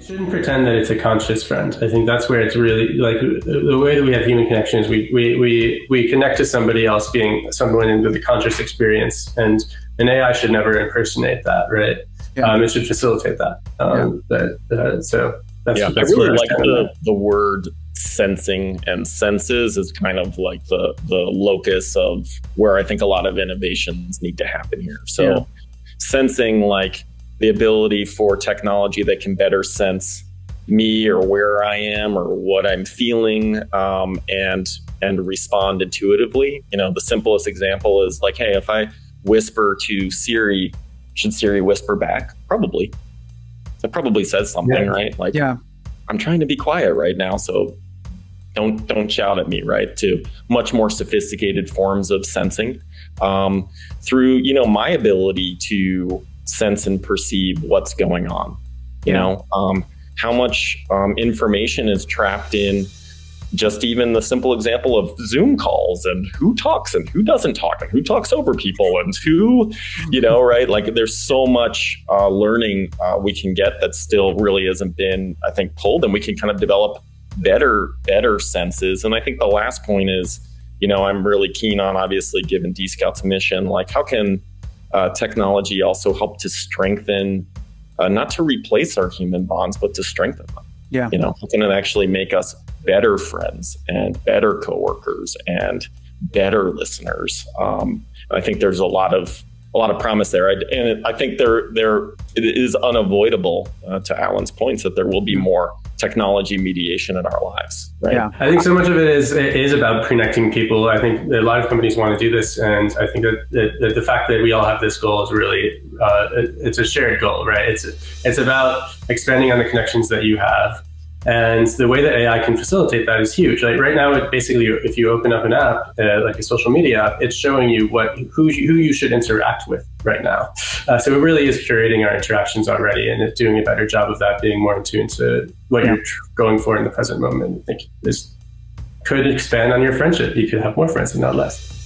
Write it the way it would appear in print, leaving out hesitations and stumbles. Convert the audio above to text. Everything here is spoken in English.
shouldn't pretend that it's a conscious friend. I think that's where it's really like the way that we have human connections. We connect to somebody else being someone with a conscious experience, and an AI should never impersonate that, right? Yeah. It should facilitate that. So that's, I really like the word sensing, and senses is kind of like the locus of where I think a lot of innovations need to happen here. So sensing, like the ability for technology that can better sense me or where I am or what I'm feeling, and respond intuitively. You know, the simplest example is like, hey, if I whisper to Siri, should Siri whisper back? Probably. That probably says something, right? Like, I'm trying to be quiet right now, so don't shout at me, right? To much more sophisticated forms of sensing, through, you know, my ability to sense and perceive what's going on. You know, how much information is trapped in just even the simple example of Zoom calls, and who talks and who doesn't talk, and who talks over people, and who, you know, right? Like there's so much learning we can get that still really hasn't been, I think, pulled, and we can kind of develop better senses. And I think the last point is, you know, I'm really keen on, obviously, given dscout's mission, like how can technology also help to strengthen, not to replace our human bonds, but to strengthen them. You know, how can it actually make us better friends and better coworkers and better listeners? I think there's a lot of promise there, and I think it is unavoidable, to Alan's points, that there will be more technology mediation in our lives, right? Yeah, I think so much of it is about connecting people. I think a lot of companies want to do this, and I think that the fact that we all have this goal is really it's a shared goal, right? It's about expanding on the connections that you have. And the way that AI can facilitate that is huge. Like right now, it basically, if you open up an app, like a social media app, it's showing you who you should interact with right now. So it really is curating our interactions already, and it's doing a better job of that, being more in tune to what you're going for in the present moment. I think this could expand on your friendship. You could have more friends and not less.